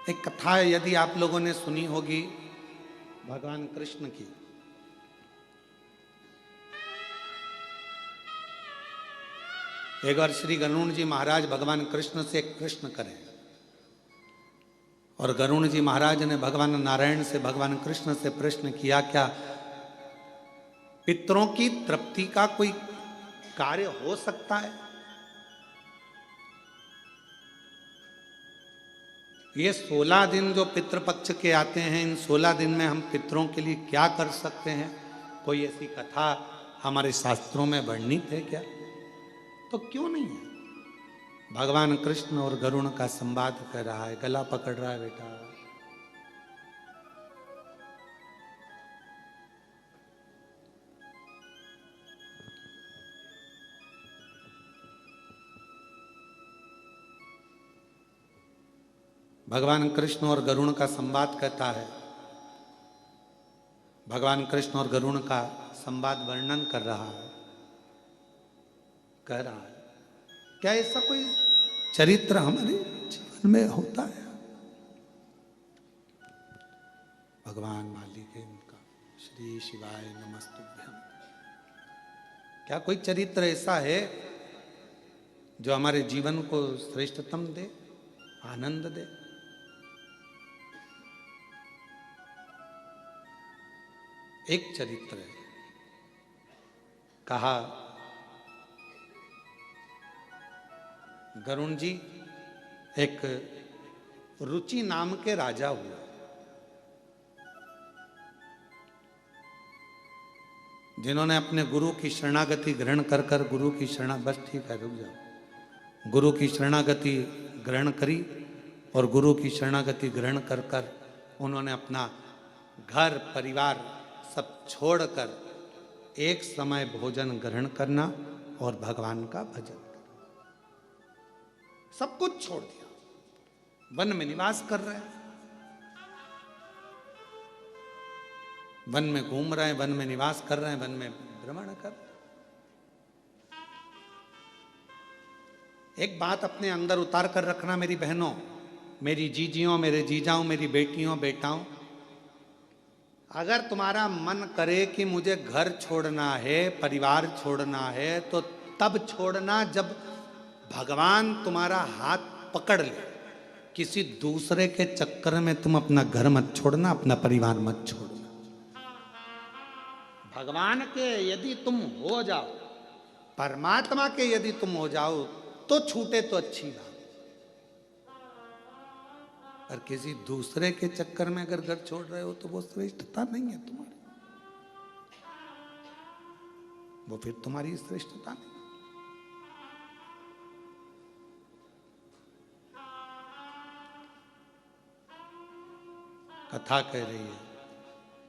एक कथा यदि आप लोगों ने सुनी होगी भगवान कृष्ण की। एक बार श्री गरुण जी महाराज भगवान कृष्ण से प्रश्न करें और गरुण जी महाराज ने भगवान नारायण से भगवान कृष्ण से प्रश्न किया, क्या पितरों की तृप्ति का कोई कार्य हो सकता है? ये 16 दिन जो पितृपक्ष के आते हैं, इन 16 दिन में हम पितरों के लिए क्या कर सकते हैं? कोई ऐसी कथा हमारे शास्त्रों में वर्णित है क्या? तो क्यों नहीं है? भगवान कृष्ण और गरुण का संवाद कर रहा है, गला पकड़ रहा है बेटा। भगवान कृष्ण और गरुण का संवाद कहता है, भगवान कृष्ण और गरुण का संवाद वर्णन कर रहा है, कह रहा है क्या ऐसा कोई चरित्र हमारे जीवन में होता है? भगवान मालिक है उनका, श्री शिवाय नमस्तुभ्यम। क्या कोई चरित्र ऐसा है जो हमारे जीवन को श्रेष्ठतम दे, आनंद दे? एक चरित्र है, कहा गरुण जी एक रुचि नाम के राजा हुए, जिन्होंने अपने गुरु की शरणागति ग्रहण कर कर गुरु की बस ठीक है, रुक जाओ। गुरु की शरणागति ग्रहण करी और गुरु की शरणागति ग्रहण कर कर उन्होंने अपना घर परिवार सब छोड़कर एक समय भोजन ग्रहण करना और भगवान का भजन करना, सब कुछ छोड़ दिया। वन में निवास कर रहे हैं, वन में घूम रहे हैं, वन में निवास कर रहे हैं, वन में भ्रमण कर रहे हैं। एक बात अपने अंदर उतार कर रखना मेरी बहनों, मेरी जीजियों, मेरे जीजाओं, मेरी बेटियों बेटाओं, अगर तुम्हारा मन करे कि मुझे घर छोड़ना है, परिवार छोड़ना है, तो तब छोड़ना जब भगवान तुम्हारा हाथ पकड़ ले। किसी दूसरे के चक्कर में तुम अपना घर मत छोड़ना, अपना परिवार मत छोड़ना। भगवान के यदि तुम हो जाओ, परमात्मा के यदि तुम हो जाओ तो छूटे तो अच्छी बात, और किसी दूसरे के चक्कर में अगर घर छोड़ रहे हो तो वो श्रेष्ठता नहीं है तुम्हारी, वो फिर तुम्हारी श्रेष्ठता नहीं। कथा कह रही है,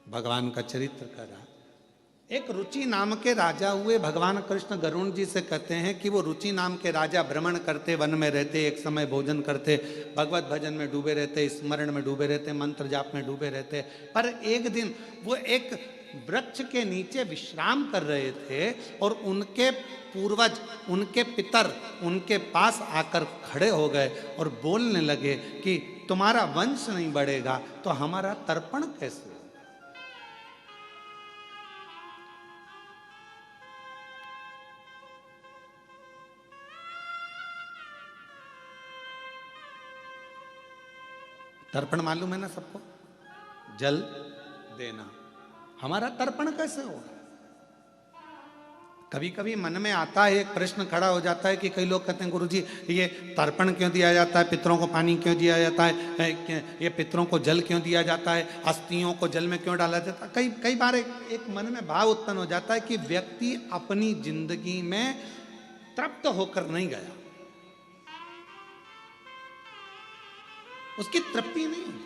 भगवान का चरित्र कह रहा। एक रुचि नाम के राजा हुए। भगवान कृष्ण गरुण जी से कहते हैं कि वो रुचि नाम के राजा भ्रमण करते, वन में रहते, एक समय भोजन करते, भगवत भजन में डूबे रहते, स्मरण में डूबे रहते, मंत्र जाप में डूबे रहते। पर एक दिन वो एक वृक्ष के नीचे विश्राम कर रहे थे और उनके पूर्वज, उनके पितर उनके पास आकर खड़े हो गए और बोलने लगे कि तुम्हारा वंश नहीं बढ़ेगा तो हमारा तर्पण कैसे? तर्पण मालूम है ना सबको, जल देना। हमारा तर्पण कैसे होगा? कभी कभी मन में आता है, एक प्रश्न खड़ा हो जाता है कि कई लोग कहते हैं गुरुजी ये तर्पण क्यों दिया जाता है, पितरों को पानी क्यों दिया जाता है, ये पितरों को जल क्यों दिया जाता है, अस्थियों को जल में क्यों डाला जाता है? कई बार एक मन में भाव उत्पन्न हो जाता है कि व्यक्ति अपनी जिंदगी में तृप्त होकर नहीं गया, उसकी तृप्ति नहीं हुई,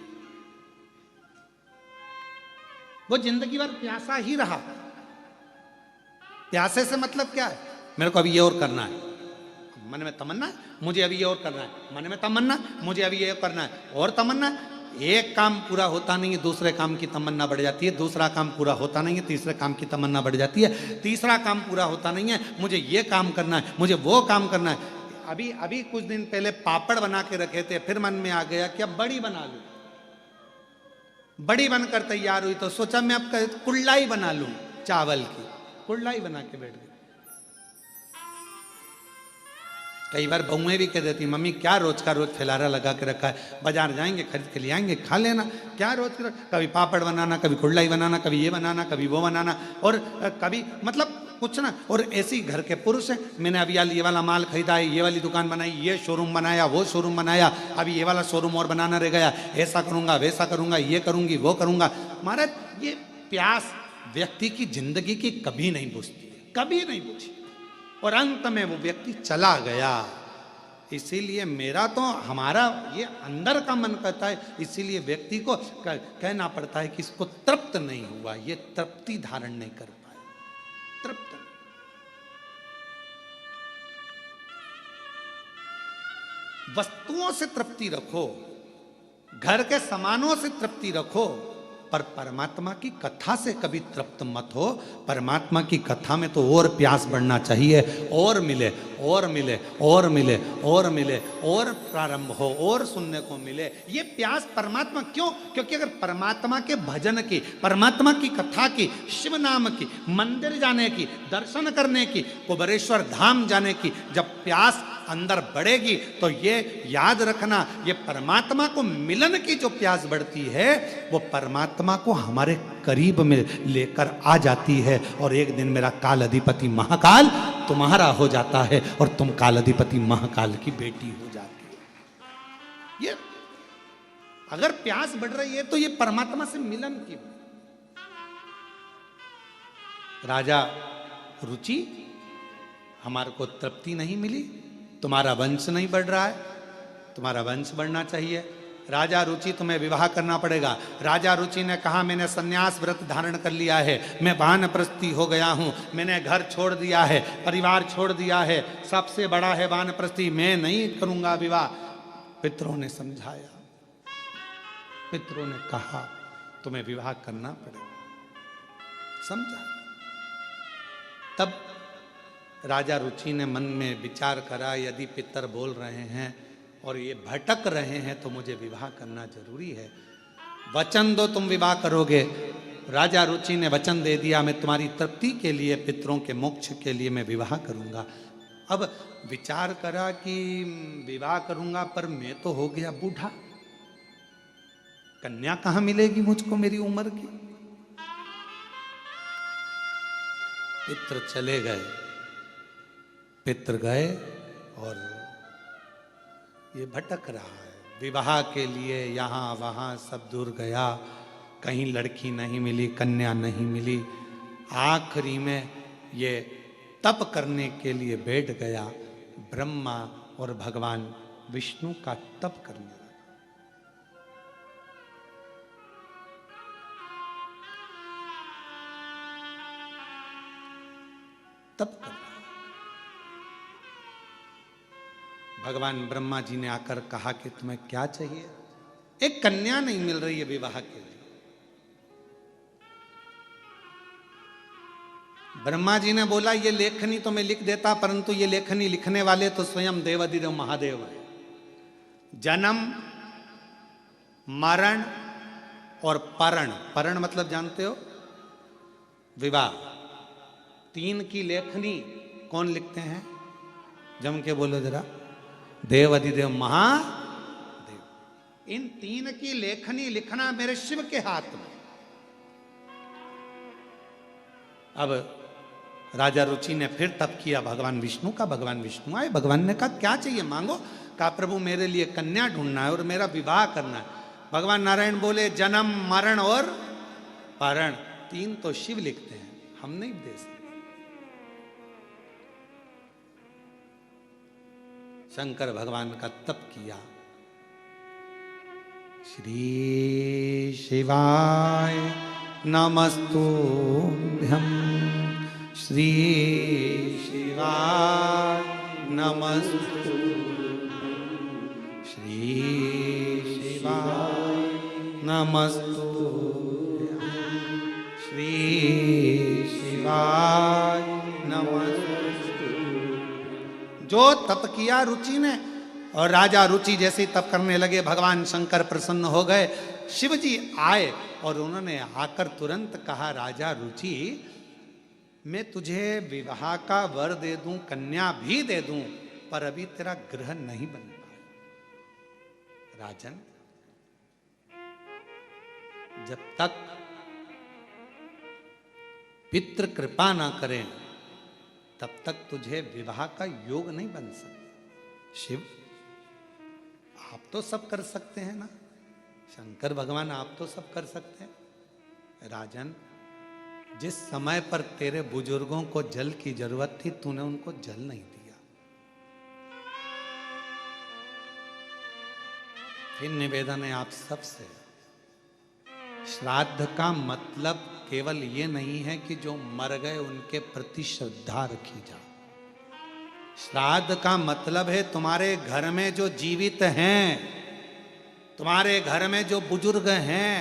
वो जिंदगी भर प्यासा ही रहा। प्यासे से मतलब क्या है? मेरे को अभी ये और करना है, मन में तमन्ना है, मुझे अभी ये और करना है, मन में तमन्ना, मुझे अभी ये करना है, और तमन्ना। एक काम पूरा होता नहीं है, दूसरे काम की तमन्ना बढ़ जाती है, दूसरा काम पूरा होता नहीं है, तीसरे काम की तमन्ना बढ़ जाती है, तीसरा काम पूरा होता नहीं है, मुझे ये काम करना है, मुझे वो काम करना है। अभी अभी कुछ दिन पहले पापड़ बना के रखे थे, फिर मन में आ गया कि अब बड़ी बना लूं। बड़ी बनकर तैयार हुई तो सोचा मैं अब कुल्लाई बना लूं, चावल की कुल्लाई बना के बैठ गई। कई बार बहुएं भी कह देती मम्मी क्या रोज का रोज फैलारा लगा के रखा है, बाजार जाएंगे खरीद के ले आएंगे खा लेना, क्या रोज का कभी पापड़ बनाना, कभी कुल्लाई बनाना, कभी ये बनाना, कभी वो बनाना, और कभी मतलब कुछ ना। और ऐसे ही घर के पुरुष हैं, मैंने अभी ये वाला माल खरीदा है, ये वाली दुकान बनाई, ये शोरूम बनाया, वो शोरूम बनाया, अभी ये वाला शोरूम और बनाना रह गया, ऐसा करूंगा वैसा करूंगा, ये करूंगी वो करूंगा। महाराज ये प्यास व्यक्ति की जिंदगी की कभी नहीं बुझती, कभी नहीं बुझी, और अंत में वो व्यक्ति चला गया। इसीलिए मेरा तो हमारा ये अंदर का मन कहता है, इसीलिए व्यक्ति को कहना पड़ता है कि इसको तृप्त नहीं हुआ, ये तृप्ति धारण नहीं कर पाए, तृप्त। वस्तुओं से तृप्ति रखो, घर के सामानों से तृप्ति रखो, पर परमात्मा की कथा से कभी तृप्त मत हो। परमात्मा की कथा में तो और प्यास बढ़ना चाहिए, और मिले और मिले और मिले और मिले, और प्रारंभ हो और सुनने को मिले। ये प्यास परमात्मा क्यों? क्योंकि अगर परमात्मा के भजन की, परमात्मा की कथा की, शिव नाम की, मंदिर जाने की, दर्शन करने की, कुबेरेश्वर धाम जाने की जब प्यास अंदर बढ़ेगी तो ये याद रखना, ये परमात्मा को मिलन की जो प्यास बढ़ती है वो परमात्मा को हमारे करीब में लेकर आ जाती है। और एक दिन मेरा काल अधिपति महाकाल तुम्हारा हो जाता है और तुम काल अधिपति महाकाल की बेटी हो जाती है। ये अगर प्यास बढ़ रही है तो ये परमात्मा से मिलन की। राजा रुचि, हमारे को तृप्ति नहीं मिली, तुम्हारा वंश नहीं बढ़ रहा है, तुम्हारा वंश बढ़ना चाहिए। राजा रुचि तुम्हें विवाह करना पड़ेगा। राजा रुचि ने कहा मैंने सन्यास व्रत धारण कर लिया है, मैं वानप्रस्थी हो गया हूं, मैंने घर छोड़ दिया है, परिवार छोड़ दिया है, सबसे बड़ा है वानप्रस्थी, मैं नहीं करूंगा विवाह। पितरों ने समझाया, पितरों ने कहा तुम्हें विवाह करना पड़ेगा, समझा। तब राजा रुचि ने मन में विचार करा, यदि पितर बोल रहे हैं और ये भटक रहे हैं तो मुझे विवाह करना जरूरी है। वचन दो तुम विवाह करोगे। राजा रुचि ने वचन दे दिया, मैं तुम्हारी तृप्ति के लिए, पितरों के मोक्ष के लिए मैं विवाह करूंगा। अब विचार करा कि विवाह करूंगा पर मैं तो हो गया बूढ़ा, कन्या कहां मिलेगी मुझको मेरी उम्र की। पितर चले गए, पितर गए और ये भटक रहा है विवाह के लिए, यहाँ वहाँ सब दूर गया, कहीं लड़की नहीं मिली, कन्या नहीं मिली। आखिरी में ये तप करने के लिए बैठ गया, ब्रह्मा और भगवान विष्णु का तप करने लगा। तप कर भगवान ब्रह्मा जी ने आकर कहा कि तुम्हें क्या चाहिए? एक कन्या नहीं मिल रही है विवाह के लिए। ब्रह्मा जी ने बोला ये लेखनी तो मैं लिख देता, परंतु ये लेखनी लिखने वाले तो स्वयं देवाधिदेव महादेव है। जन्म, मरण और परण, परण मतलब जानते हो विवाह, तीन की लेखनी कौन लिखते हैं? जम के बोलो जरा, देवाधिदेव महादेव। इन तीन की लेखनी लिखना मेरे शिव के हाथ में। अब राजा रुचि ने फिर तप किया भगवान विष्णु का। भगवान विष्णु आए, भगवान ने कहा क्या चाहिए मांगो। कहा प्रभु मेरे लिए कन्या ढूंढना है और मेरा विवाह करना है। भगवान नारायण बोले जन्म, मरण और परण, तीन तो शिव लिखते हैं, हम नहीं दे सकते। शंकर भगवान का तप किया। श्री शिवाय नमस्तुभ्यं, श्री शिवाय नमस्तुभ्यं, श्री शिवाय नमस्तुभ्यं, श्री शिवाय नमस्तुभ्यं। जो तप किया रुचि ने। और राजा रुचि जैसे तप करने लगे, भगवान शंकर प्रसन्न हो गए। शिव जी आए और उन्होंने आकर तुरंत कहा, राजा रुचि, मैं तुझे विवाह का वर दे दूं, कन्या भी दे दूं, पर अभी तेरा ग्रह नहीं बन पाया। राजन, जब तक पितृ कृपा ना करें तब तक तुझे विवाह का योग नहीं बन सकता। शिव, आप तो सब कर सकते हैं ना, शंकर भगवान आप तो सब कर सकते हैं। राजन, जिस समय पर तेरे बुजुर्गों को जल की जरूरत थी, तूने उनको जल नहीं दिया। फिर निवेदन है आप सबसे, श्राद्ध का मतलब केवल ये नहीं है कि जो मर गए उनके प्रति श्रद्धा रखी जाए। श्राद्ध का मतलब है तुम्हारे घर में जो जीवित हैं, तुम्हारे घर में जो बुजुर्ग हैं,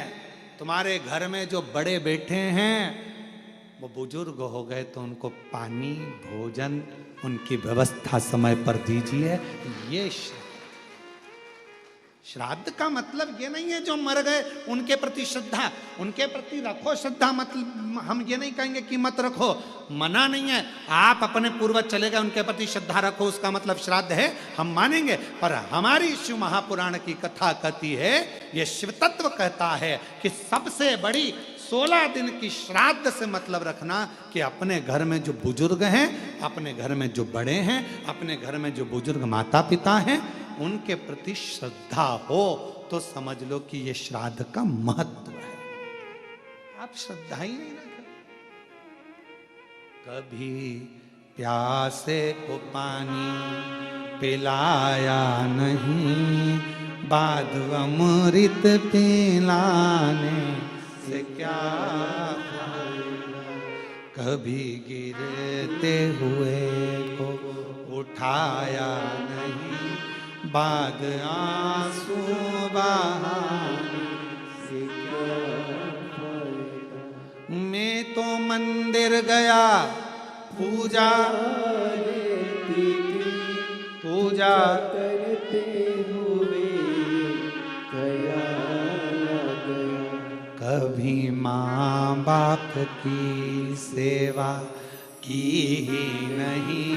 तुम्हारे घर में जो बड़े बैठे हैं, वो बुजुर्ग हो गए तो उनको पानी, भोजन, उनकी व्यवस्था समय पर दीजिए। ये श्राद्ध का मतलब ये नहीं है जो मर गए उनके प्रति श्रद्धा, उनके प्रति रखो श्रद्धा, मतलब हम ये नहीं कहेंगे कि मत रखो, मना नहीं है। आप अपने पूर्वज चले गए उनके प्रति श्रद्धा रखो, उसका मतलब श्राद्ध है, हम मानेंगे। पर हमारी शिव महापुराण की कथा कहती है, ये शिव तत्व कहता है कि सबसे बड़ी 16 दिन की श्राद्ध से मतलब रखना कि अपने घर में जो बुजुर्ग हैं, अपने घर में जो बड़े हैं, अपने घर में जो बुजुर्ग माता पिता हैं, उनके प्रति श्रद्धा हो तो समझ लो कि ये श्राद्ध का महत्व है। आप श्रद्धा ही नहीं रखे। कभी प्यासे को पानी पिलाया नहीं, बाद अमृत पिलाने से क्या फायदा। कभी गिरते हुए को उठाया नहीं, बाद आंसू बहाने से क्या फायदा। मैं तो मंदिर गया पूजा करते हुए गया न गया। कभी माँ बाप की सेवा की ही नहीं,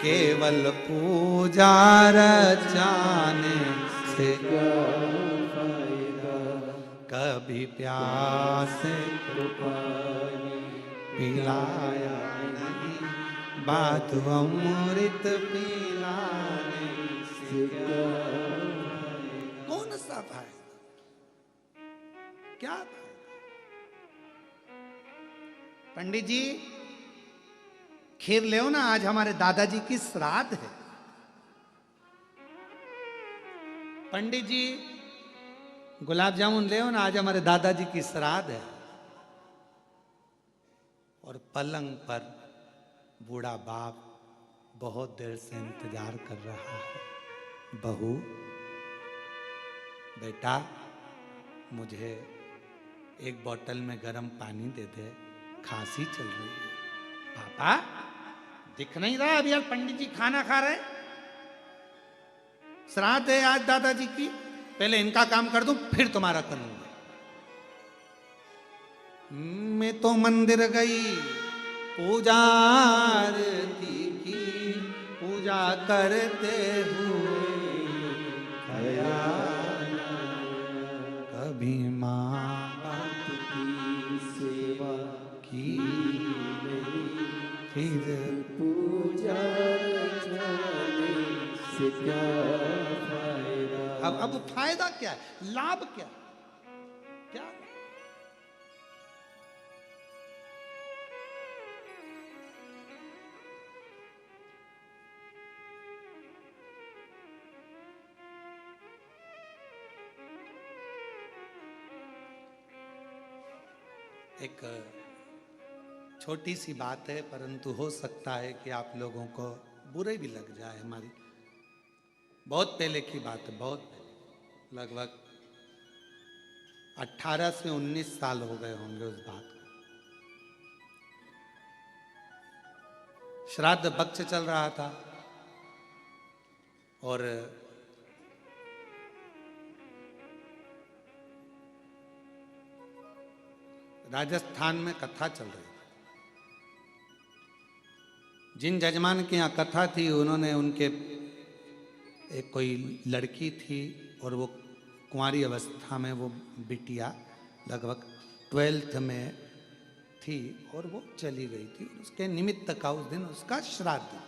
केवल पूजा रचाने से क्या फायदा। कभी प्यासे को पानी पिलाया नहीं, बाद अमृत पिलाने से क्या फायदा। कौन सा फायदा, क्या फायदा। पंडित जी खीर ले ना, आज हमारे दादाजी की श्राद्ध है। पंडित जी गुलाब जामुन ले ना, आज हमारे दादाजी की श्राद्ध है। और पलंग पर बूढ़ा बाप बहुत देर से इंतजार कर रहा है। बहू, बेटा मुझे एक बोतल में गर्म पानी दे दे, खांसी चल रही है। पापा दिख नहीं रहा अभी यार, पंडित जी खाना खा रहे, श्राद्ध है आज दादाजी की, पहले इनका काम कर दूं फिर तुम्हारा करूंगा। मैं तो मंदिर गई पूजा आरती की, पूजा करते हुए गया कभी माँ बाप की सेवा की नहीं, फिर पूजा से क्या फायदा। अब फायदा क्या है, लाभ क्या, क्या एक छोटी सी बात है, परंतु हो सकता है कि आप लोगों को बुरे भी लग जाए। हमारी बहुत पहले की बात है, बहुत पहले, लगभग 18 से 19 साल हो गए होंगे उस बात को। श्राद्ध पक्ष चल रहा था, और राजस्थान में कथा चल रही थी। जिन जजमान के यहाँ कथा थी उन्होंने उनके एक कोई लड़की थी और वो कुंवारी अवस्था में वो बिटिया लगभग 12th में थी और वो चली गई थी। उसके निमित्त का उस दिन उसका श्राद्ध था।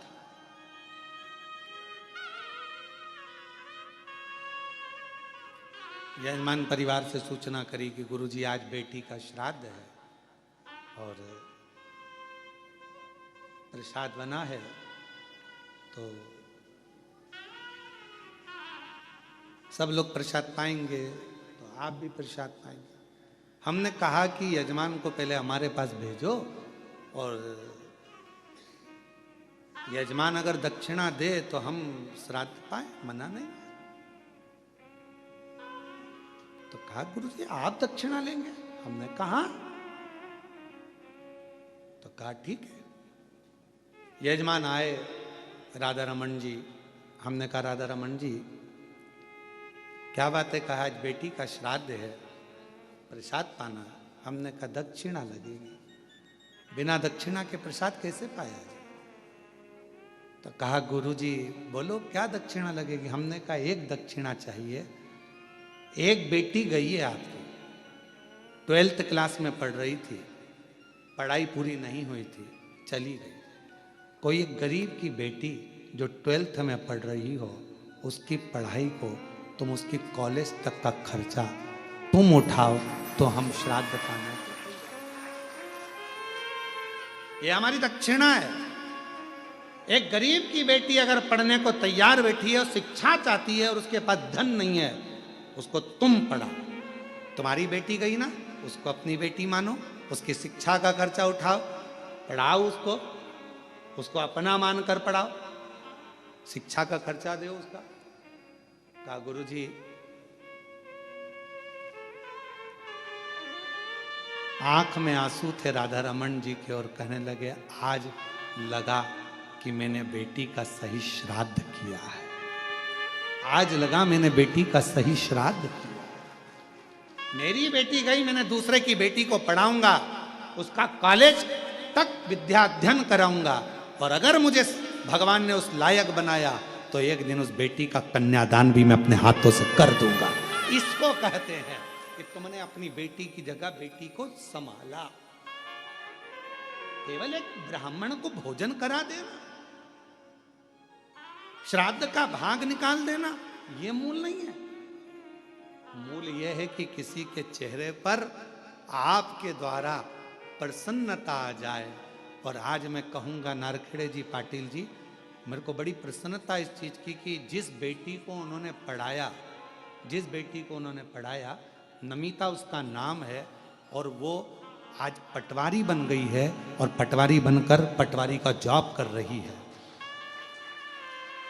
यजमान परिवार से सूचना करी कि गुरुजी आज बेटी का श्राद्ध है और प्रसाद बना है, तो सब लोग प्रसाद पाएंगे तो आप भी प्रसाद पाएंगे। हमने कहा कि यजमान को पहले हमारे पास भेजो और यजमान अगर दक्षिणा दे तो हम श्राद्ध पाए, मना नहीं। तो कहा गुरुजी आप दक्षिणा लेंगे? हमने कहा, तो कहा ठीक है। यजमान आए, राधा रमन जी। हमने कहा राधा रमन जी क्या बात है? कहा आज बेटी का श्राद्ध है, प्रसाद पाना। हमने कहा दक्षिणा लगेगी, बिना दक्षिणा के प्रसाद कैसे पाया जाए? तो कहा गुरुजी बोलो क्या दक्षिणा लगेगी? हमने कहा एक दक्षिणा चाहिए। एक बेटी गई है आपकी, 12th क्लास में पढ़ रही थी, पढ़ाई पूरी नहीं हुई थी, चली गई। कोई एक गरीब की बेटी जो 12th में पढ़ रही हो, उसकी पढ़ाई को तुम उसकी कॉलेज तक का खर्चा तुम उठाओ तो हम श्राद्ध पाना। ये हमारी दक्षिणा है। एक गरीब की बेटी अगर पढ़ने को तैयार बैठी है और शिक्षा चाहती है और उसके पास धन नहीं है, उसको तुम पढ़ाओ। तुम्हारी बेटी गई ना, उसको अपनी बेटी मानो, उसकी शिक्षा का खर्चा उठाओ, पढ़ाओ उसको, उसको अपना मानकर पढ़ाओ, शिक्षा का खर्चा दो उसका। कहा गुरुजी आंख में आंसू थे राधा रमन जी के और कहने लगे आज लगा कि मैंने बेटी का सही श्राद्ध किया है। आज लगा मैंने बेटी का सही श्राद्ध किया। मेरी बेटी गई, मैंने दूसरे की बेटी को पढ़ाऊंगा, उसका कॉलेज तक विद्या अध्ययन कराऊंगा, और अगर मुझे भगवान ने उस लायक बनाया तो एक दिन उस बेटी का कन्यादान भी मैं अपने हाथों से कर दूंगा। इसको कहते हैं कि तुमने अपनी बेटी की जगह बेटी को संभाला। केवल एक ब्राह्मण को भोजन करा देना, श्राद्ध का भाग निकाल देना, ये मूल नहीं है। मूल यह है कि किसी के चेहरे पर आपके द्वारा प्रसन्नता आ जाए। और आज मैं कहूंगा नारखेड़े जी, पाटिल जी, मेरे को बड़ी प्रसन्नता इस चीज की कि जिस बेटी को उन्होंने पढ़ाया, नमिता उसका नाम है, और वो आज पटवारी बन गई है और पटवारी बनकर पटवारी का जॉब कर रही है।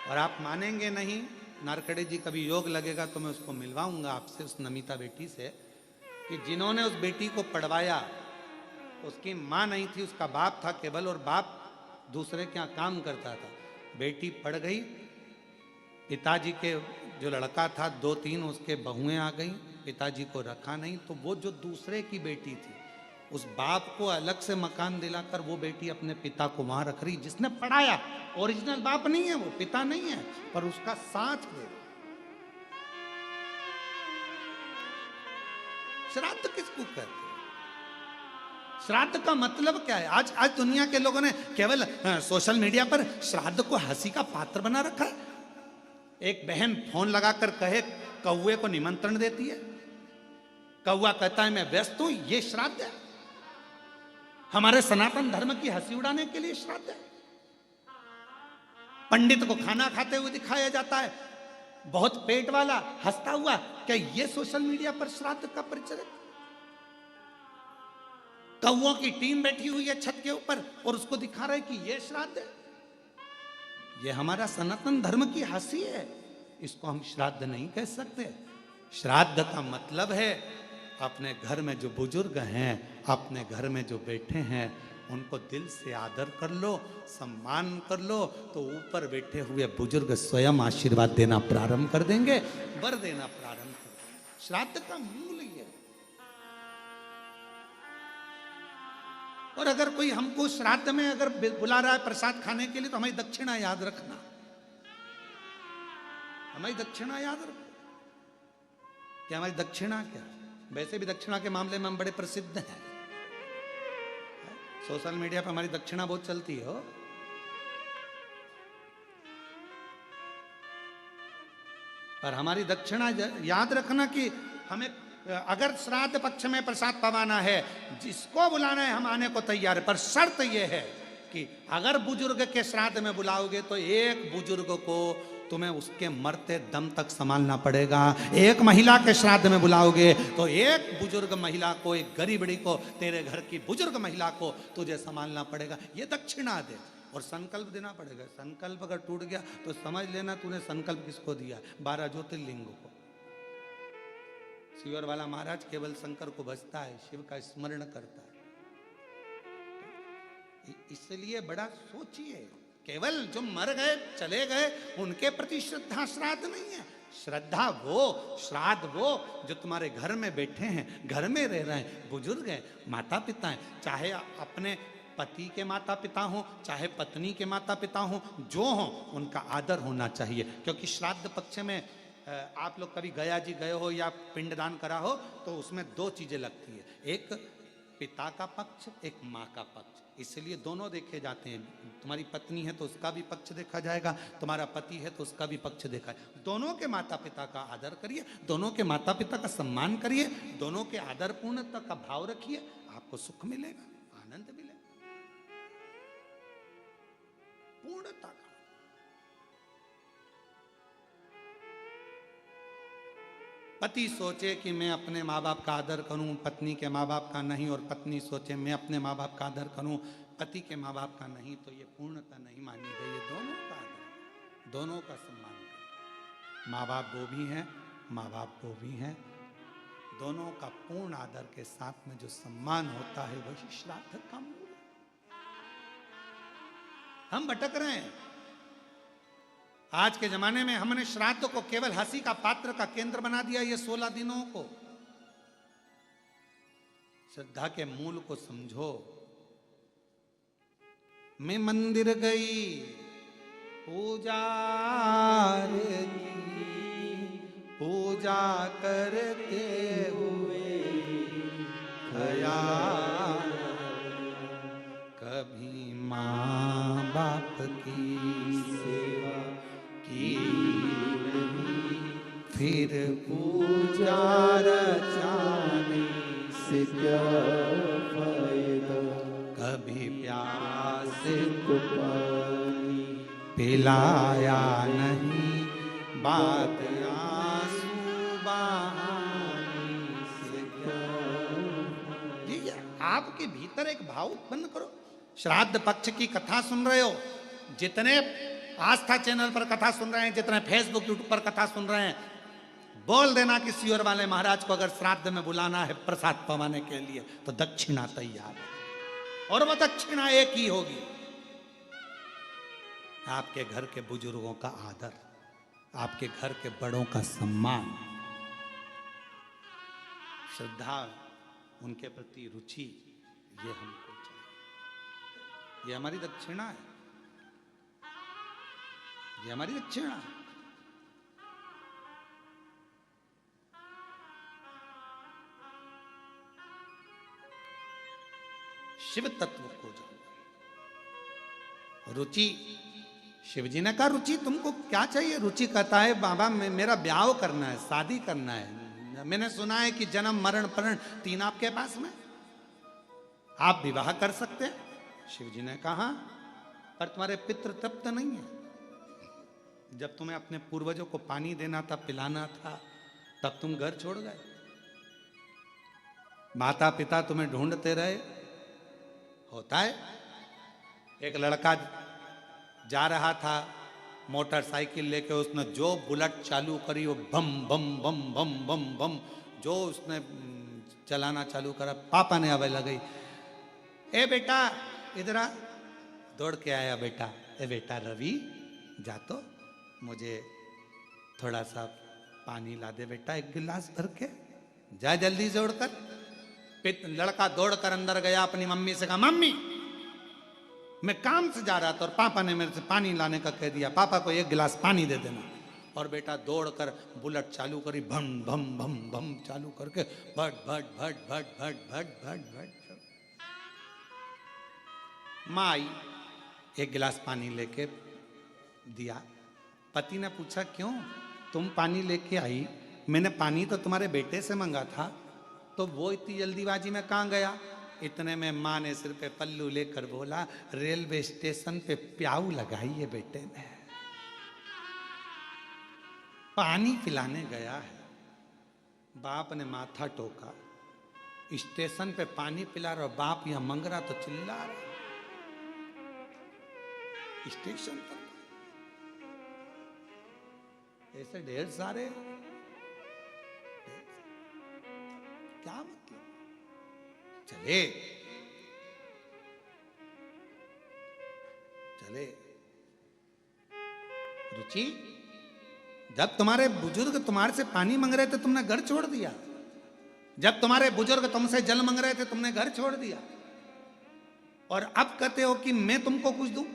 और आप मानेंगे नहीं, नारखेड़े जी कभी योग लगेगा तो मैं उसको मिलवाऊंगा आपसे, उस नमिता बेटी से, कि जिन्होंने उस बेटी को पढ़वाया उसकी माँ नहीं थी, उसका बाप था केवल, और बाप दूसरे के यहाँ काम करता था। बेटी पढ़ गई, पिताजी के जो लड़का था 2-3 उसके बहुएं आ गई, पिताजी को रखा नहीं, तो वो जो दूसरे की बेटी थी उस बाप को अलग से मकान दिलाकर वो बेटी अपने पिता को वहां रख रही, जिसने पढ़ाया। ओरिजिनल बाप नहीं है, वो पिता नहीं है, पर उसका साथ दे। श्राद्ध किसको कहते हैं? श्राद्ध का मतलब क्या है? आज दुनिया के लोगों ने केवल सोशल मीडिया पर श्राद्ध को हंसी का पात्र बना रखा है। एक बहन फोन लगाकर कहे कौवे को निमंत्रण देती है, कौवा कहता है मैं व्यस्त हूं, ये श्राद्ध है? हमारे सनातन धर्म की हंसी उड़ाने के लिए श्राद्ध है? पंडित को खाना खाते हुए दिखाया जाता है, बहुत पेट वाला हंसता हुआ, क्या ये सोशल मीडिया पर श्राद्ध का परिचय? कौवों की टीम बैठी हुई है छत के ऊपर और उसको दिखा रहे कि ये श्राद्ध है। ये हमारा सनातन धर्म की हंसी है, इसको हम श्राद्ध नहीं कह सकते। श्राद्ध का मतलब है अपने घर में जो बुजुर्ग हैं, अपने घर में जो बैठे हैं, उनको दिल से आदर कर लो, सम्मान कर लो, तो ऊपर बैठे हुए बुजुर्ग स्वयं आशीर्वाद देना प्रारंभ कर देंगे, वर देना प्रारंभ कर देंगे। श्राद्ध का मूल ये है। और अगर कोई हमको श्राद्ध में अगर बुला रहा है प्रसाद खाने के लिए, तो हमारी दक्षिणा याद रखना, हमारी दक्षिणा याद रखो कि हमारी दक्षिणा क्या है। वैसे भी दक्षिणा के मामले में हम बड़े प्रसिद्ध हैं, सोशल मीडिया पर हमारी दक्षिणा बहुत चलती है। पर हमारी दक्षिणा याद रखना कि हमें अगर श्राद्ध पक्ष में प्रसाद पवाना है, जिसको बुलाना है हम आने को तैयार है, पर शर्त यह है कि अगर बुजुर्ग के श्राद्ध में बुलाओगे तो एक बुजुर्ग को तुम्हें उसके मरते दम तक संभालना पड़ेगा। एक महिला के श्राद्ध में बुलाओगे तो एक बुजुर्ग महिला को, एक गरीबड़ी को, तेरे घर की बुजुर्ग महिला को तुझे संभालना पड़ेगा। ये दक्षिणा दे और संकल्प देना पड़ेगा। संकल्प अगर टूट गया तो समझ लेना तूने संकल्प किसको दिया, 12 ज्योतिर्लिंगों को। शिवर वाला महाराज केवल शंकर को भजता है, शिव का स्मरण करता है। इसलिए बड़ा सोचिए, केवल जो मर गए चले गए उनके प्रति श्रद्धा श्राद्ध नहीं है। श्रद्धा वो, श्राद्ध वो जो तुम्हारे घर में बैठे हैं, घर में रह रहे हैं, बुजुर्ग हैं, माता पिता हैं, चाहे अपने पति के माता पिता हों, चाहे पत्नी के माता पिता हों, जो हों उनका आदर होना चाहिए। क्योंकि श्राद्ध पक्ष में आप लोग कभी गया जी गए हो या पिंडदान करा हो तो उसमें 2 चीजें लगती है, एक पिता का पक्ष, एक माँ का पक्ष। इसलिए दोनों देखे जाते हैं। तुम्हारी पत्नी है तो उसका भी पक्ष देखा जाएगा, तुम्हारा पति है तो उसका भी पक्ष देखा है। दोनों के माता पिता का आदर करिए, दोनों के माता पिता का सम्मान करिए, दोनों के आदर पूर्णता का भाव रखिए, आपको सुख मिलेगा, आनंद मिलेगा, पूर्णता का। पति सोचे कि मैं अपने माँ बाप का आदर करूं, पत्नी के माँ बाप का नहीं, और पत्नी सोचे मैं अपने माँ बाप का आदर करूं, पति के माँ बाप का नहीं, तो ये पूर्णता नहीं मानी गई। ये दोनों का आदर, दोनों का सम्मान करें। माँ बाप वो भी हैं, माँ बाप वो भी हैं, दोनों का पूर्ण आदर के साथ में जो सम्मान होता है वही श्राद्ध का मूल है। हम भटक रहे हैं। आज के जमाने में हमने श्राद्ध को केवल हंसी का पात्र का केंद्र बना दिया। ये 16 दिनों को श्रद्धा के मूल को समझो। मैं मंदिर गई पूजा करते हुए गया, कभी माँ बाप की सेवा की नहीं, फिर पूजा रचाने से क्या फायदा, कभी प्यासे को पानी पिलाया नहीं, बात आंसू बहाने से क्या। ये आपके भीतर एक भाव उत्पन्न करो। श्राद्ध पक्ष की कथा सुन रहे हो, जितने आस्था चैनल पर कथा सुन रहे हैं, जितने फेसबुक यूट्यूब पर कथा सुन रहे हैं, बोल देना कि सियोर वाले महाराज को अगर श्राद्ध में बुलाना है प्रसाद पवाने के लिए तो दक्षिणा तैयार है, और वो दक्षिणा एक ही होगी, आपके घर के बुजुर्गों का आदर, आपके घर के बड़ों का सम्मान, श्रद्धा, उनके प्रति रुचि, ये हमको चाहिए। ये हमारी दक्षिणा है, ये हमारी दक्षिणा है। शिव तत्व को जानो। रुचि, शिव जी ने कहा रुचि तुमको क्या चाहिए? रुचि कहता है बाबा मेरा ब्याह करना है, शादी करना है। मैंने सुना है कि जन्म मरण प्रण 3 आपके पास में, आप विवाह कर सकते हैं। शिव जी ने कहा पर तुम्हारे पितृ तृप्त नहीं है। जब तुम्हें अपने पूर्वजों को पानी देना था, पिलाना था, तब तुम घर छोड़ गए। माता पिता तुम्हें ढूंढते रहे। होता है, एक लड़का जा रहा था मोटरसाइकिल लेके, उसने जो बुलेट चालू करी वो बम बम बम बम बम बम, जो उसने चलाना चालू करा, पापा ने आवे लगी, ए बेटा इधर आ। दौड़ के आया बेटा, ए बेटा रवि जा तो मुझे थोड़ा सा पानी ला दे बेटा, एक गिलास भर के, जा जल्दी से उड़कर। लड़का दौड़कर अंदर गया, अपनी मम्मी से कहा मम्मी मैं काम से जा रहा था और पापा ने मेरे से पानी लाने का कह दिया, पापा को एक गिलास पानी दे देना। और बेटा दौड़कर बुलेट चालू करी, भम भम भम भम चालू करके भट भट भट भट भट भट भट भट। माँ आई, एक गिलास पानी लेके दिया। पति ने पूछा क्यों तुम पानी लेके आई? मैंने पानी तो तुम्हारे बेटे से मंगा था, तो वो इतनी जल्दीबाजी में कहाँ गया? इतने में माँ ने सिर पे पल्लू लेकर बोला, रेलवे स्टेशन पे प्याऊ लगाई है बेटे ने, पानी पिलाने गया है। बाप ने माथा टोका, स्टेशन पे पानी पिला रहा, बाप यहां मंग रहा तो चिल्ला रहा स्टेशन पर। ऐसे ढेर सारे, क्या मतलब? चले चले रुचि, जब तुम्हारे बुजुर्ग तुम्हारे से पानी मांग रहे थे तुमने घर छोड़ दिया, जब तुम्हारे बुजुर्ग तुमसे जल मांग रहे थे तुमने घर छोड़ दिया, और अब कहते हो कि मैं तुमको कुछ दूं?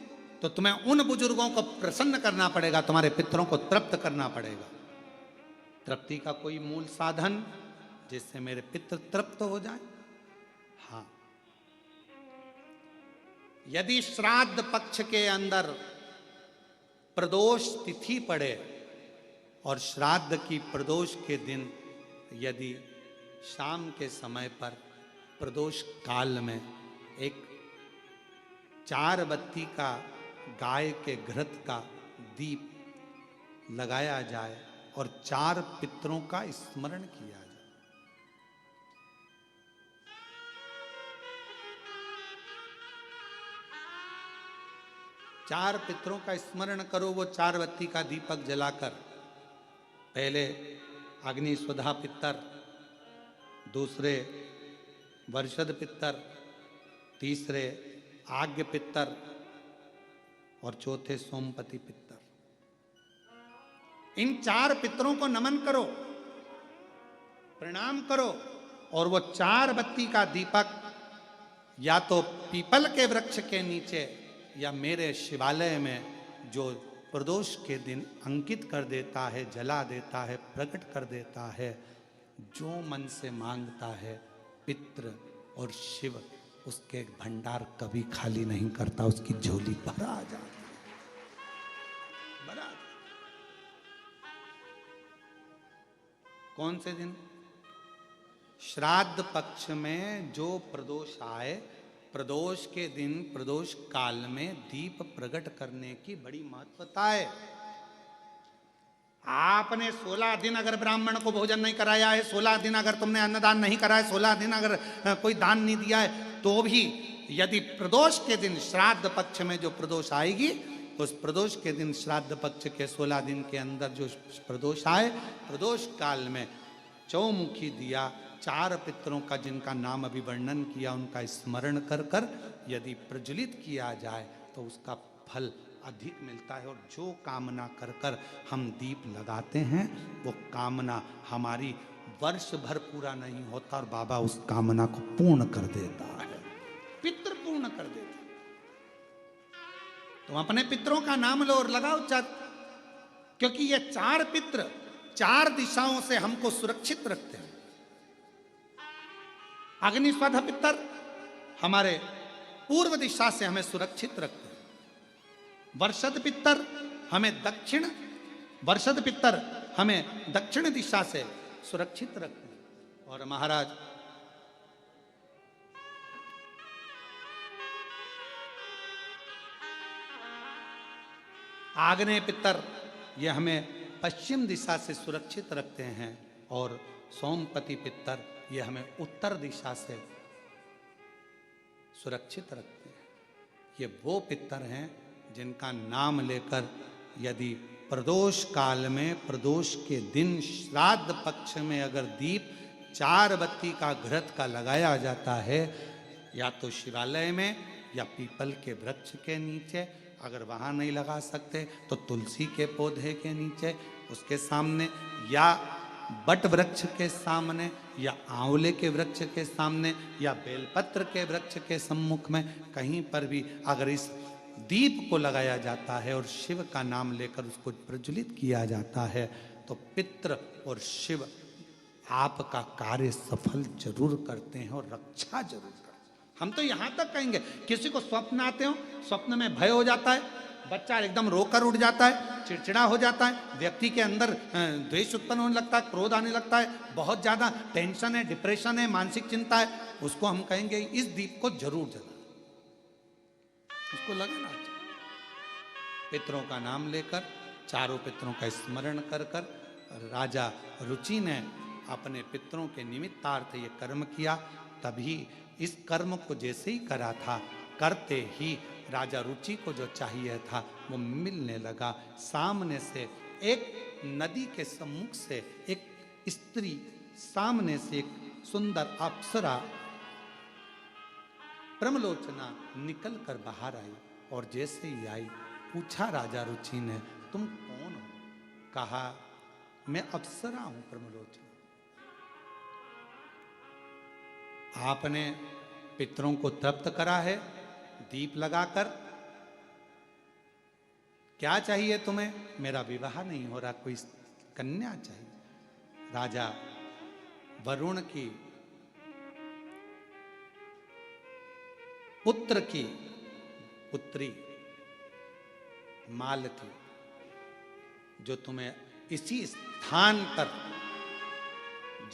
तो तुम्हें उन बुजुर्गों को प्रसन्न करना पड़ेगा, तुम्हारे पितरों को तृप्त करना पड़ेगा। तृप्ति का कोई मूल साधन जिससे मेरे पितृ तृप्त हो जाए। हाँ, यदि श्राद्ध पक्ष के अंदर प्रदोष तिथि पड़े और श्राद्ध की प्रदोष के दिन यदि शाम के समय पर प्रदोष काल में एक 4 बत्ती का गाय के घृत का दीप लगाया जाए और 4 पितरों का स्मरण किया जाए, चार पितरों का स्मरण करो। वो 4 बत्ती का दीपक जलाकर, पहले अग्निस्वधा पितर, दूसरे वर्षद पितर, तीसरे आज्ञ पितर और चौथे सोमपति पितर। इन 4 पितरों को नमन करो, प्रणाम करो, और वो 4 बत्ती का दीपक या तो पीपल के वृक्ष के नीचे या मेरे शिवालय में जो प्रदोष के दिन अंकित कर देता है, जला देता है, प्रकट कर देता है। जो मन से मांगता है पितृ और शिव उसके भंडार कभी खाली नहीं करता, उसकी झोली भरा आ जाती है, भरा। कौन से दिन? श्राद्ध पक्ष में जो प्रदोष आए, प्रदोष के दिन, प्रदोष काल में दीप प्रकट करने की बड़ी महत्वता है। आपने 16 दिन अगर ब्राह्मण को भोजन नहीं कराया है, 16 दिन अगर तुमने अन्नदान नहीं करा है, 16 दिन अगर कोई दान नहीं दिया है, तो भी यदि प्रदोष के दिन श्राद्ध पक्ष में जो प्रदोष आएगी, उस प्रदोष के दिन श्राद्ध पक्ष के 16 दिन के अंदर जो प्रदोष आए, प्रदोष काल में चौमुखी दिया 4 पितरों का जिनका नाम अभी वर्णन किया, उनका स्मरण कर कर यदि प्रज्वलित किया जाए तो उसका फल अधिक मिलता है। और जो कामना कर कर हम दीप लगाते हैं वो कामना हमारी वर्ष भर पूरा नहीं होता और बाबा उस कामना को पूर्ण कर देता है, पितृ पूर्ण कर देता है। तुम अपने पितरों का नाम लो और लगाओ चार, क्योंकि ये 4 पितृ 4 दिशाओं से हमको सुरक्षित रखते हैं। अग्निस्वध पितर हमारे पूर्व दिशा से हमें सुरक्षित रखते हैं। वर्षद पितर हमें वर्षद पितर हमें दक्षिण दिशा से सुरक्षित रखते हैं। और महाराज आग्नेय पितर ये हमें पश्चिम दिशा से सुरक्षित रखते हैं। और सोमपति पितर ये हमें उत्तर दिशा से सुरक्षित रखते हैं। ये वो पितर हैं जिनका नाम लेकर यदि प्रदोष काल में, प्रदोष के दिन, श्राद्ध पक्ष में अगर दीप 4 बत्ती का घृत का लगाया जाता है, या तो शिवालय में या पीपल के वृक्ष के नीचे, अगर वहाँ नहीं लगा सकते तो तुलसी के पौधे के नीचे उसके सामने, या बट वृक्ष के सामने, या आंवले के वृक्ष के सामने, या बेलपत्र के वृक्ष के सम्मुख में, कहीं पर भी अगर इस दीप को लगाया जाता है और शिव का नाम लेकर उसको प्रज्वलित किया जाता है तो पितृ और शिव आपका कार्य सफल जरूर करते हैं और रक्षा जरूर करते हैं। हम तो यहां तक कहेंगे, किसी को स्वप्न आते हो, स्वप्न में भय हो जाता है, बच्चा एकदम रोकर उठ जाता है, चिड़चिड़ा हो जाता है, व्यक्ति के अंदर द्वेष उत्पन्न होने लगता है, क्रोध आने लगता है, बहुत ज्यादा टेंशन है, डिप्रेशन है, मानसिक चिंता है, उसको हम कहेंगे इस दीप को जरूर जला, उसको लगाना चाहिए। पितरों का नाम लेकर, चारों पितरों का स्मरण कर कर राजा रुचि ने अपने पितरों के निमित्तार्थ ये कर्म किया। तभी इस कर्म को जैसे ही करा था, करते ही राजा रुचि को जो चाहिए था वो मिलने लगा। सामने से एक नदी के सम्मुख से एक स्त्री, सामने से एक सुंदर अप्सरा ब्रह्मलोचना निकल कर बाहर आई, और जैसे ही आई पूछा राजा रुचि ने, तुम कौन हो? कहा, मैं अप्सरा हूं ब्रह्मलोचना। आपने पितरों को तृप्त करा है दीप लगाकर, क्या चाहिए तुम्हें? मेरा विवाह नहीं हो रहा, कोई कन्या चाहिए। राजा वरुण की पुत्र की पुत्री मालती, जो तुम्हें इसी स्थान पर,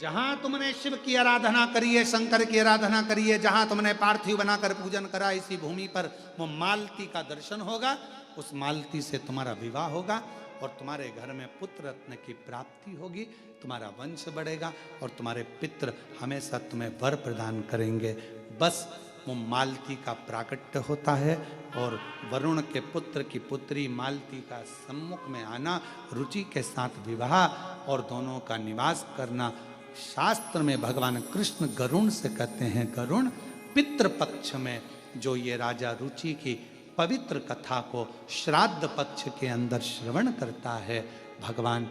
जहां तुमने शिव की आराधना करी है, शंकर की आराधना करी है, जहां तुमने पार्थिव बनाकर पूजन करा, इसी भूमि पर वो मालती का दर्शन होगा, उस मालती से तुम्हारा विवाह होगा और तुम्हारे घर में पुत्र रत्न की प्राप्ति होगी, तुम्हारा वंश बढ़ेगा और तुम्हारे पितृ हमेशा तुम्हें वर प्रदान करेंगे। बस वो मालती का प्राकट्य होता है और वरुण के पुत्र की पुत्री मालती का सम्मुख में आना, रुचि के साथ विवाह और दोनों का निवास करना। शास्त्र में भगवान कृष्ण गरुण से कहते हैं, गरुण पितृपक्ष में जो ये राजा रुचि की पवित्र कथा को श्राद्ध पक्ष के अंदर श्रवण करता है, भगवान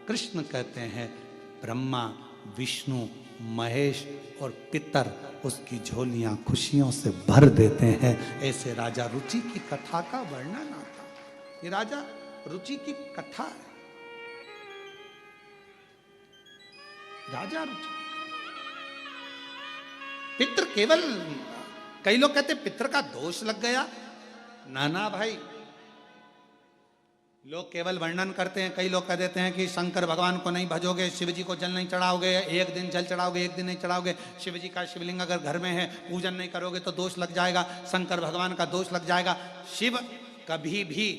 कृष्ण कहते हैं ब्रह्मा, विष्णु, महेश और पितर उसकी झोलियां खुशियों से भर देते हैं। ऐसे राजा रुचि की कथा का वर्णन आता है। ये राजा रुचि की कथा है। राजा रुचि, पितृ केवल, कई लोग कहते पितृ का दोष लग गया, ना भाई, लोग केवल वर्णन करते हैं। कई लोग कह देते हैं कि शंकर भगवान को नहीं भजोगे, शिव जी को जल नहीं चढ़ाओगे, एक दिन जल चढ़ाओगे एक दिन नहीं चढ़ाओगे, शिव जी का शिवलिंग अगर घर में है पूजन नहीं करोगे तो दोष लग जाएगा, शंकर भगवान का दोष लग जाएगा। शिव कभी भी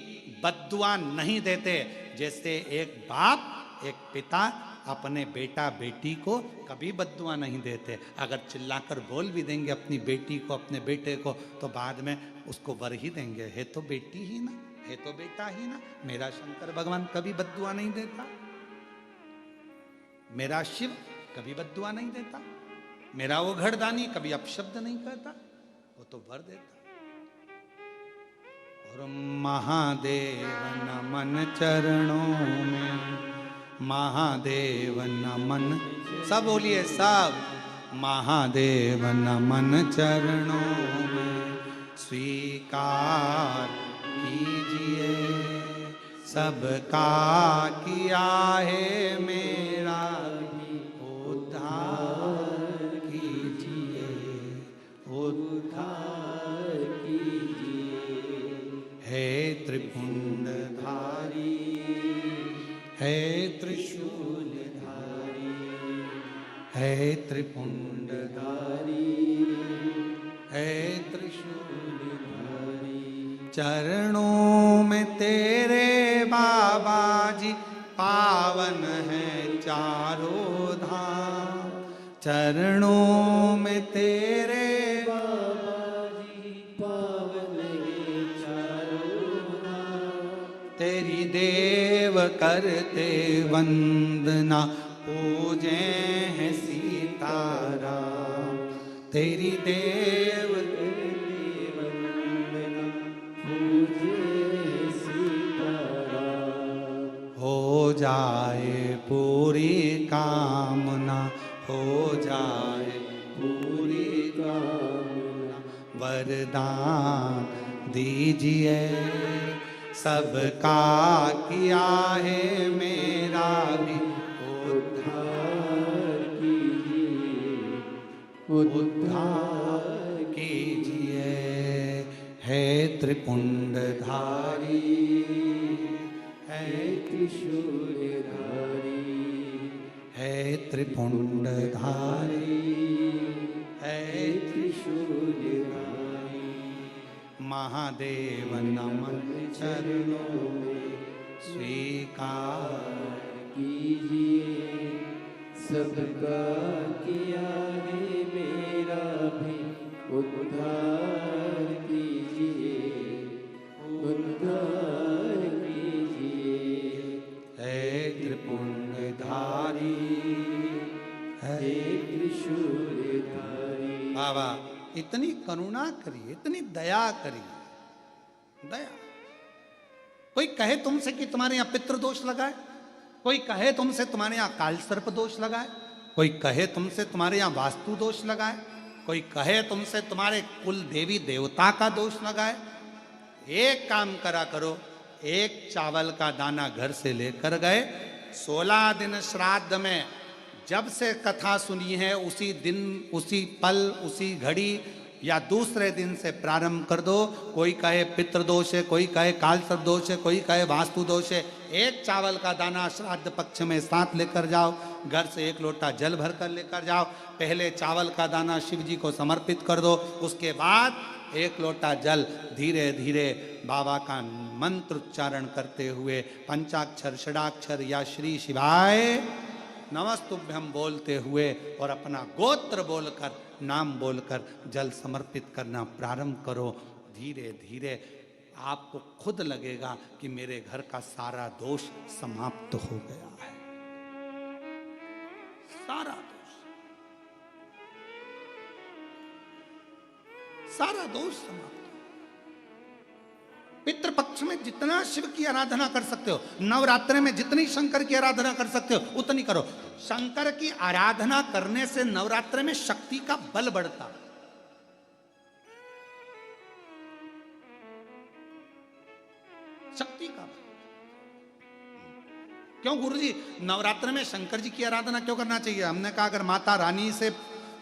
बद्दुआ नहीं देते। जैसे एक बाप, एक पिता अपने बेटा बेटी को कभी बद्दुआ नहीं देते। अगर चिल्लाकर बोल भी देंगे अपनी बेटी को, अपने बेटे को, तो बाद में उसको वर ही देंगे, है तो बेटी ही ना, है तो बेटा ही ना। मेरा शंकर भगवान कभी बद्दुआ नहीं देता, मेरा शिव कभी बद्दुआ नहीं देता, मेरा वो घड़दानी कभी अपशब्द नहीं कहता, वो तो वर देता। और महादेव नमन चरणों में, महादेव नमन, सब बोलिए सब, महादेव नमन चरणों में स्वीकार कीजिए, सबका किया है मेरा उद्धार कीजिए, उद्धार कीजिए। है त्रिपुंडधारी, है त्रिशूलधारी, है त्रिपुंडधारी, है त्रिशूलधारी। चरणों में तेरे बाबा जी पावन है चारों धाम, चरणों में तेरे बाबा जी पावन है चारों धाम। तेरी देव करते वंदना, पूजे हैं सीताराम, तेरी देव पूरी कामना, हो जाए पूरी कामना। वरदान दीजिए सबका किया है मेरा भी उद्धार कीजिए, उद्धार कीजिए। है त्रिपुंडधारी, है त्रिशूलधारी, है त्रिपुंडधारी, है त्रिशूलधारी। महादेव नमन चरणों में स्वीकार कीजिए, सबका किया है मेरा भी उद्धार कीजिए, उद्धार कीजिए। है त्रिपुंडधारी, है त्रिशूलधारी। बाबा इतनी करुणा करिए, इतनी दया करिए, दया। कोई कहे तुमसे कि तुम्हारे यहाँ पितृ दोष लगा है, कोई कहे तुमसे तुम्हारे यहाँ काल सर्प दोष लगा है, कोई कहे तुमसे तुम्हारे यहाँ वास्तु दोष लगा है, कोई कहे तुमसे तुम्हारे कुल देवी देवता का दोष लगा है। एक काम करा करो, एक चावल का दाना घर से लेकर गए, 16 दिन श्राद्ध में जब से कथा सुनी है उसी दिन, उसी पल, उसी घड़ी या दूसरे दिन से प्रारंभ कर दो। कोई कहे पितृदोष है, कोई कहे काल सर्प दोष है, कोई कहे वास्तु दोष है। एक चावल का दाना श्राद्ध पक्ष में साथ लेकर जाओ, घर से एक लोटा जल भर कर लेकर जाओ। पहले चावल का दाना शिव जी को समर्पित कर दो, उसके बाद एक लोटा जल धीरे धीरे बाबा का मंत्र उच्चारण करते हुए पंचाक्षर, षडाक्षर या श्री शिवाय नमस्तुभ्यम बोलते हुए और अपना गोत्र बोलकर, नाम बोलकर जल समर्पित करना प्रारंभ करो। धीरे धीरे आपको खुद लगेगा कि मेरे घर का सारा दोष समाप्त हो गया है, सारा दोष, सारा दोष समाप्त। पितृपक्ष में जितना शिव की आराधना कर सकते हो, नवरात्रि में जितनी शंकर की आराधना कर सकते हो उतनी करो। शंकर की आराधना करने से नवरात्रि में शक्ति का बल बढ़ता। शक्ति का बल। क्यों गुरुजी नवरात्रि में शंकर जी की आराधना क्यों करना चाहिए? हमने कहा अगर माता रानी से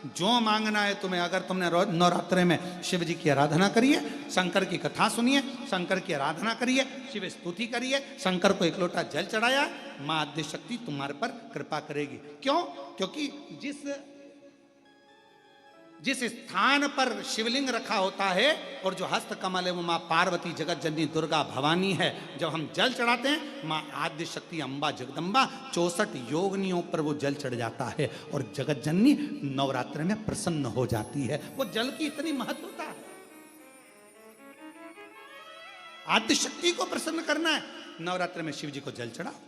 जो मांगना है तुम्हें, अगर तुमने नवरात्रि में शिव जी की आराधना करिए, शंकर की कथा सुनिए, शंकर की आराधना करिए, शिव स्तुति करिए, शंकर को एक लोटा जल चढ़ाया, मां आद्य शक्ति तुम्हारे पर कृपा करेगी। क्यों? क्योंकि जिस स्थान पर शिवलिंग रखा होता है और जो हस्त कमल है वो माँ पार्वती, जगत जननी दुर्गा भवानी है। जब हम जल चढ़ाते हैं माँ आद्य शक्ति अम्बा जगदम्बा 64 योगिनियों पर वो जल चढ़ जाता है और जगत जननी नवरात्र में प्रसन्न हो जाती है। वो जल की इतनी महत्वता है। आद्य शक्ति को प्रसन्न करना है, नवरात्र में शिव जी को जल चढ़ाओ।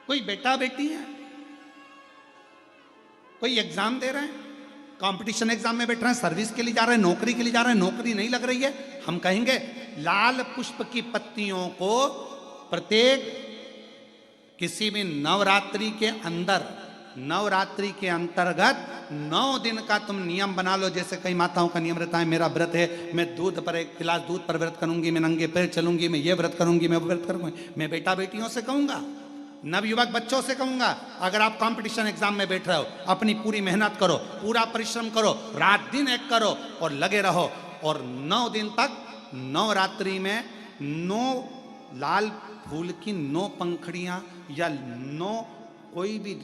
कोई बेटा बेटी है, कोई एग्जाम दे रहे हैं, कंपटीशन एग्जाम में बैठ रहे हैं, सर्विस के लिए जा रहे हैं, नौकरी के लिए जा रहे हैं, नौकरी नहीं लग रही है, हम कहेंगे लाल पुष्प की पत्तियों को प्रत्येक किसी भी नवरात्रि के अंदर, नवरात्रि के अंतर्गत 9 दिन का तुम नियम बना लो। जैसे कई माताओं का नियम रहता है, मेरा व्रत है, मैं दूध पर, एक गिलास दूध पर व्रत करूंगी, मैं नंगे पैर चलूंगी, मैं ये व्रत करूंगी, मैं वो व्रत करूंगी। मैं बेटा बेटियों से कहूंगा, नवयुवक बच्चों से कहूंगा, अगर आप कंपटीशन एग्जाम में बैठ रहे हो, अपनी पूरी मेहनत करो, पूरा परिश्रम करो, रात दिन एक करो और लगे रहो। और 9 दिन तक नवरात्रि में 9 लाल फूल की 9 पंखड़ियां या 9 कोई भी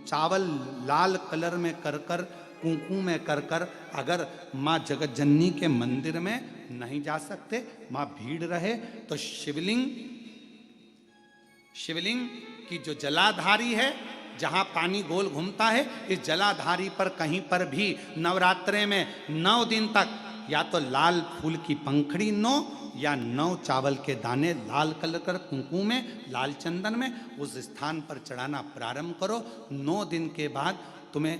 चावल लाल कलर में कर कर, कुंकू में कर कर, अगर माँ जगत जननी के मंदिर में नहीं जा सकते, माँ भीड़ रहे, तो शिवलिंग की जो जलाधारी है, जहाँ पानी गोल घूमता है, इस जलाधारी पर कहीं पर भी नवरात्रे में 9 दिन तक या तो लाल फूल की पंखड़ी 9 या 9 चावल के दाने लाल कलर कर कुंकू में, लाल चंदन में उस स्थान पर चढ़ाना प्रारंभ करो। 9 दिन के बाद तुम्हें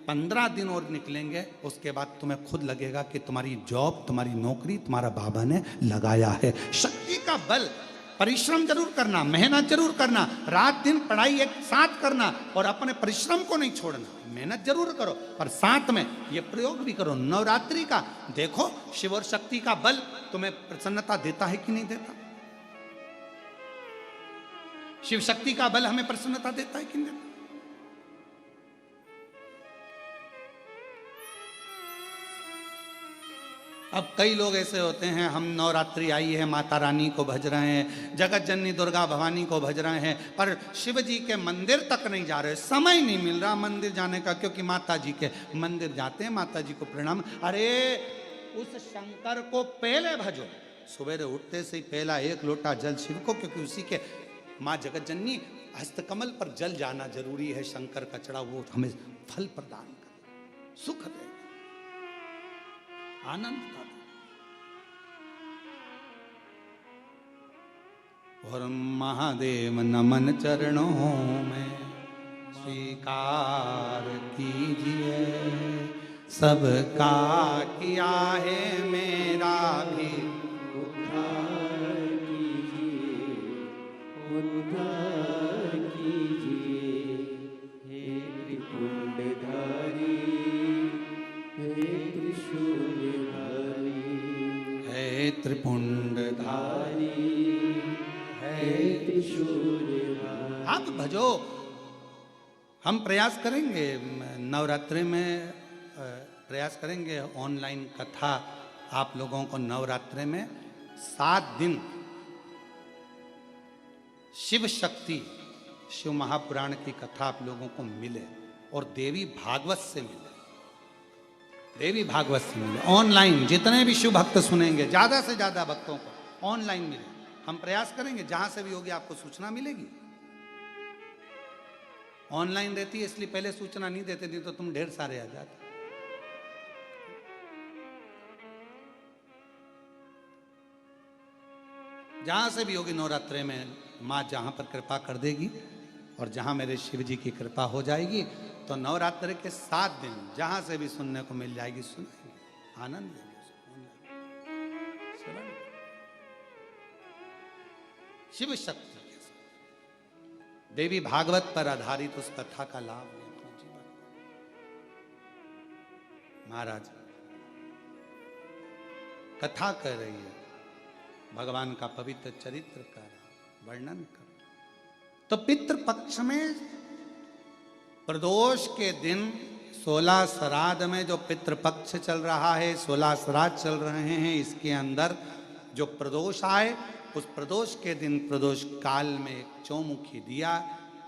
15 दिन और निकलेंगे, उसके बाद तुम्हें खुद लगेगा कि तुम्हारी जॉब, तुम्हारी नौकरी तुम्हारा बाबा ने लगाया है। शक्ति का बल, परिश्रम जरूर करना, मेहनत जरूर करना, रात दिन पढ़ाई एक साथ करना और अपने परिश्रम को नहीं छोड़ना। मेहनत जरूर करो पर साथ में ये प्रयोग भी करो नवरात्रि का। देखो शिव और शक्ति का बल तुम्हें प्रसन्नता देता है कि नहीं देता। शिव शक्ति का बल हमें प्रसन्नता देता है कि नहीं देता। अब कई लोग ऐसे होते हैं, हम नवरात्रि आई है माता रानी को भज रहे हैं, जगत जननी दुर्गा भवानी को भज रहे हैं, पर शिव जी के मंदिर तक नहीं जा रहे, समय नहीं मिल रहा मंदिर जाने का, क्योंकि माता जी के मंदिर जाते हैं, माता जी को प्रणाम। अरे उस शंकर को पहले भजो, सुबह उठते से ही पहला एक लोटा जल शिव को, क्योंकि उसी के माँ जगत जननी हस्तकमल पर जल जाना जरूरी है। शंकर का चढ़ा वो हमें फल प्रदान करे, सुख दे, आनंद का। और महादेव नमन चरणों में स्वीकार कीजिए, सबका किया है मेरा भी उद्धार कीजिए, उद्धार कीजिए। हे त्रिपुंडधारी, हे त्रिशूलधारी, है त्रिपुंडधारी, हे त्रिशूलधारी। आप भजो। हम प्रयास करेंगे नवरात्रि में, प्रयास करेंगे ऑनलाइन कथा आप लोगों को नवरात्रि में 7 दिन शिव शक्ति, शिव महापुराण की कथा आप लोगों को मिले और देवी भागवत से मिले, देवी भागवत से मिले ऑनलाइन। जितने भी शिव भक्त सुनेंगे, ज्यादा से ज्यादा भक्तों को ऑनलाइन मिले। हम प्रयास करेंगे जहां से भी होगी आपको सूचना मिलेगी। ऑनलाइन रहती है इसलिए पहले सूचना नहीं देते, नहीं तो तुम ढेर सारे आ जाते। जहां से भी होगी नवरात्रि में, माँ जहां पर कृपा कर देगी और जहां मेरे शिव जी की कृपा हो जाएगी, तो नवरात्रि के 7 दिन जहां से भी सुनने को मिल जाएगी, सुनेंगे, आनंद लेंगे। शिव शक्ति के साथ देवी भागवत पर आधारित उस कथा का लाभ लें अपने जीवन। महाराज कथा कर रही है, भगवान का पवित्र चरित्र का वर्णन कर। तो पितृपक्ष में प्रदोष के दिन 16 श्राद्ध में जो पितृपक्ष चल रहा है, 16 श्राद्ध चल रहे हैं, इसके अंदर जो प्रदोष आए, उस प्रदोष के दिन प्रदोष काल में एक चौमुखी दिया,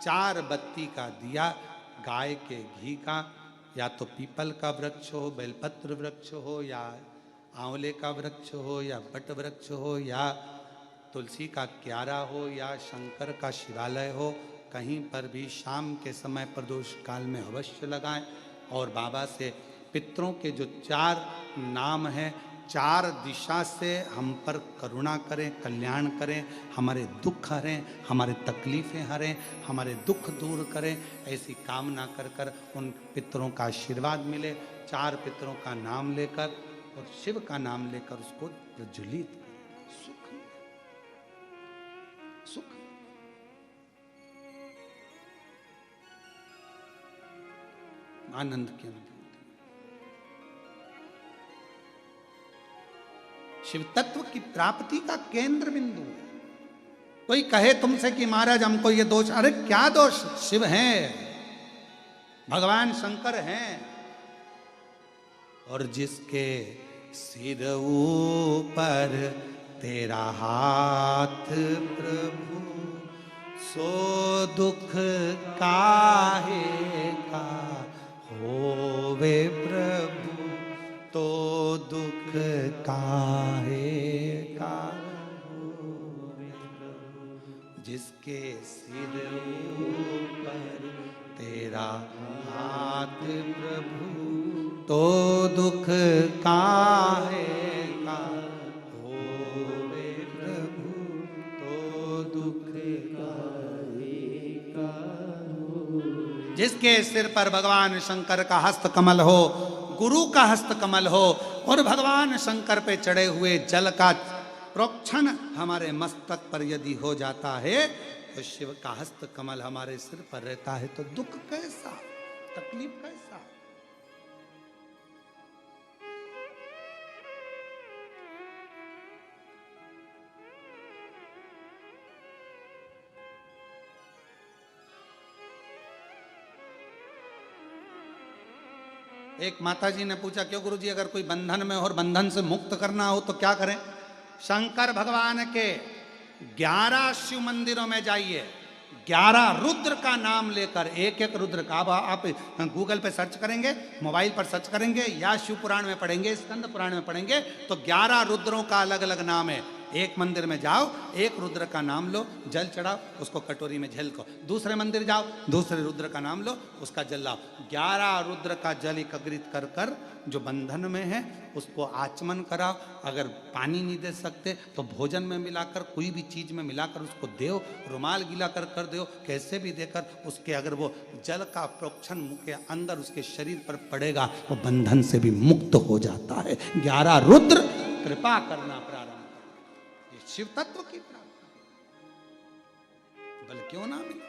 4 बत्ती का दिया, गाय के घी का, या तो पीपल का वृक्ष हो, बेलपत्र वृक्ष हो, या आंवले का वृक्ष हो, या बट वृक्ष हो, या तुलसी का क्यारा हो, या शंकर का शिवालय हो, कहीं पर भी शाम के समय प्रदोष काल में अवश्य लगाएं। और बाबा से पितरों के जो 4 नाम हैं, 4 दिशा से हम पर करुणा करें, कल्याण करें, हमारे दुख हरें, हमारे तकलीफ़ें हरें, हमारे दुख दूर करें, ऐसी कामना कर कर उन पितरों का आशीर्वाद मिले। 4 पितरों का नाम लेकर और शिव का नाम लेकर उसको प्रज्वलित करें। सुख सुख आनंद की अनुभूति। शिव तत्व की प्राप्ति का केंद्र बिंदु है। कोई कहे तुमसे कि महाराज हमको ये दोष, अरे क्या दोष, शिव हैं, भगवान शंकर हैं। और जिसके सिर ऊपर तेरा हाथ प्रभु, सो दुख काहे का होवे प्रभु, तो दुख काहे का होवे प्रभु। जिसके सिर ऊपर तेरा हाथ प्रभु, तो दुख काहे का होवे प्रभु, तो दुख काहे का होवे। जिसके सिर पर भगवान शंकर का हस्त कमल हो, गुरु का हस्त कमल हो और भगवान शंकर पे चढ़े हुए जल का प्रोक्षण हमारे मस्तक पर यदि हो जाता है तो शिव का हस्त कमल हमारे सिर पर रहता है तो दुख कैसा, तकलीफ कैसा। एक माता जी ने पूछा, क्यों गुरुजी अगर कोई बंधन में हो और बंधन से मुक्त करना हो तो क्या करें? शंकर भगवान के 11 शिव मंदिरों में जाइए, 11 रुद्र का नाम लेकर, एक एक रुद्र का आप गूगल पे सर्च करेंगे, मोबाइल पर सर्च करेंगे या शिव पुराण में पढ़ेंगे, स्कंद पुराण में पढ़ेंगे तो 11 रुद्रों का अलग अलग नाम है। एक मंदिर में जाओ, एक रुद्र का नाम लो, जल चढ़ाओ, उसको कटोरी में झलको। दूसरे मंदिर जाओ, दूसरे रुद्र का नाम लो, उसका जल लाओ। 11 रुद्र का जल एकत्रित कर कर जो बंधन में है उसको आचमन कराओ। अगर पानी नहीं दे सकते तो भोजन में मिलाकर, कोई भी चीज में मिलाकर उसको दो, रुमाल गीला कर दो, कैसे भी देकर उसके अगर वो जल का प्रोक्षण मुंह के अंदर उसके शरीर पर पड़ेगा वो बंधन से भी मुक्त हो जाता है। 11 रुद्र कृपा करना प्रारंभ, शिव तत्व की प्रार्थना, बल क्यों ना मिले।